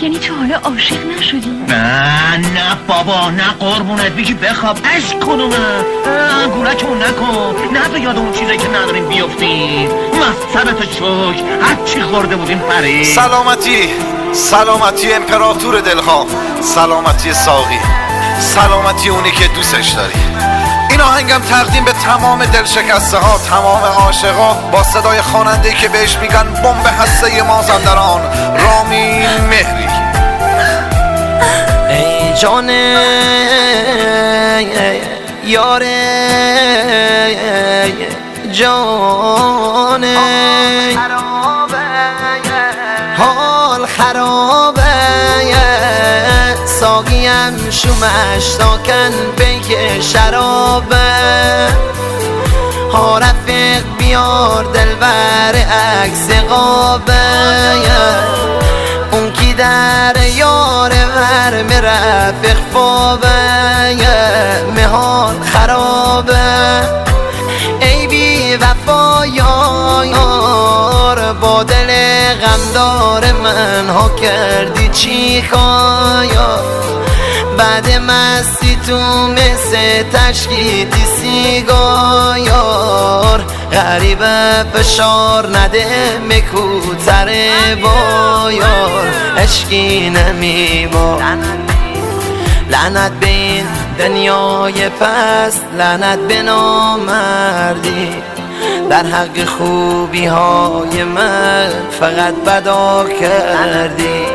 یعنی تو حالا عاشق نشدی؟ نه بابا، نه قربونت بگی بخواب عشق کنم. گولتون نکن، نه به یاد اون چیزایی که نداریم بیافتیم. مصبت شک هرچی خورده بودیم پرید. سلامتی امپراتور دلها، سلامتی ساقی، سلامتی اونی که دوستش داری. این آهنگم تقدیم به تمام دلشکسته ها، تمام عاشقا، با صدای خواننده‌ای که بهش میگن بمب هسته مازندران، رامین مهری. ای جان یار جان، حال خرابه، ساقیم شومش تاکن بگه شرابه. ها رفیق بیار دلبر عکس قابه، اون کی در یار ور مرفق فابه، مهال خرابه. ای بی وفا یار، با دل غمدار من ها کردی چی کار؟ بعد مستی تو مثل تشکیتی سیگار، غریبه فشار نده مکوتر بایار، عشقی نمیبار. لعنت به این دنیای پست، لعنت به نامردی، در حق خوبی های من فقط بدا کردی.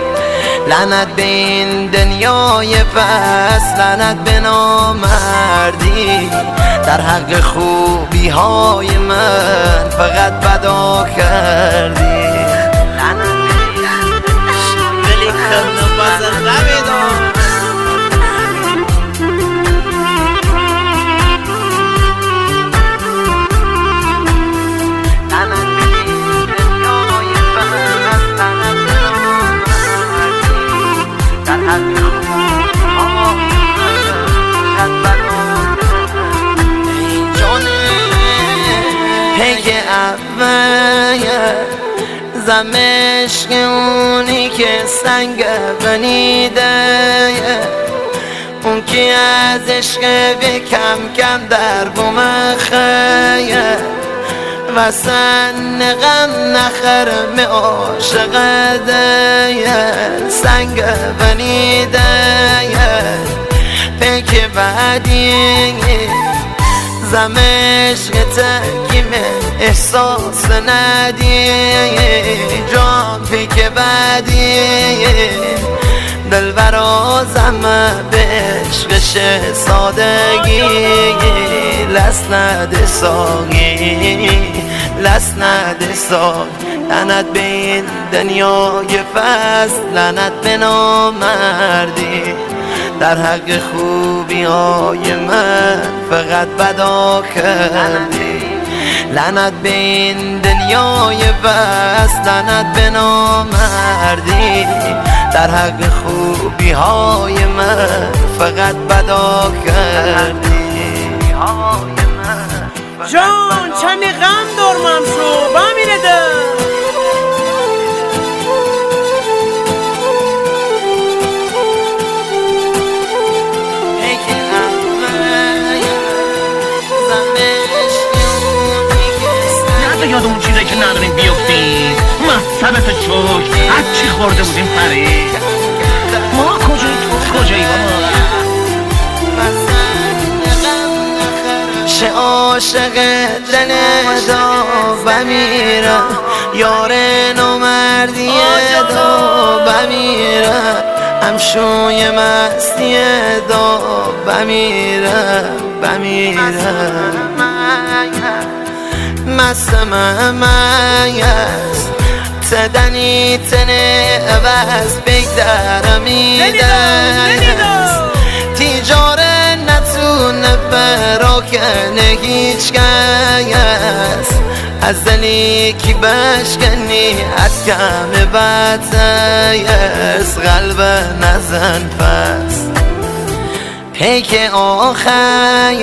لعنت به این دنیای پست، لعنت به نامردی، در حق خوبی های من فقط بدا کردی. ولی خندم بازم نمیدم. پیک اول زمشق اونی که سنگ بنیده، اون که از عشق به کم کم در بوم خیه، و سن غم نخرم عاشقه، سنگ بنیده. پیک بعدی زمشق تکیم احساس ندی، جان پیک بعدی دلبرا زمه به عشقش سادگی، لسند ساقی، لسند ساقی. لعنت به این دنیای پست، لعنت به نامردی، در حق خوبی های من فقط بدا کردی. لعنت به این دنیای پست، لعنت به نامردی، در حق خوبی های من فقط بدا کردی. جان چمی غم دارمم شو بمیره ده. یاد اون چیزایی که نداریم بیافتیم. مصبت شک هرچی خورده بودیم پرید. ما کجایی تو کجایی بابا؟ چه عاشق دل دا بمیرم، یار نامردی دا بمیرم، همشوی مستی دا بمیرم، بمیرم. مستم است تدنی تنه عوض بگدرمیده، تیجاره نتونه براکنه هیچ کس، از دلی کی بشکنی از کم بدتیست، قلب نزن پس. پیک آخر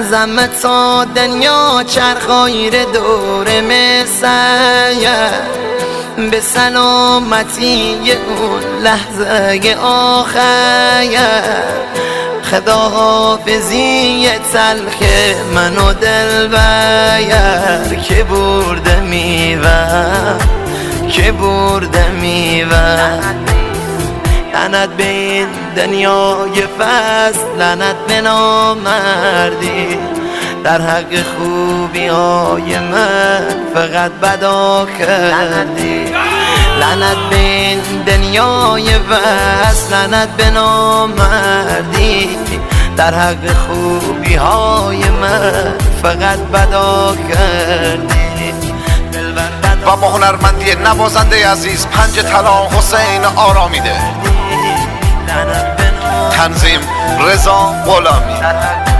زمت تا دنیا چرخایر دور مسیح، به سلامتی اون لحظه آخر خداحافظی تلخ من و دلبر که برده میوه که برده میوه لعنت به این دنیای فصل لعنت به نامردی در حق خوبی های من فقط بدا کردی لعنت به این دنیای وصل لعنت به نامردی در حق خوبی های من فقط بدا کردی و با هنرمندی نوازنده عزیز پنج طلا حسین آرامیده، تنظیم رضا غلامی.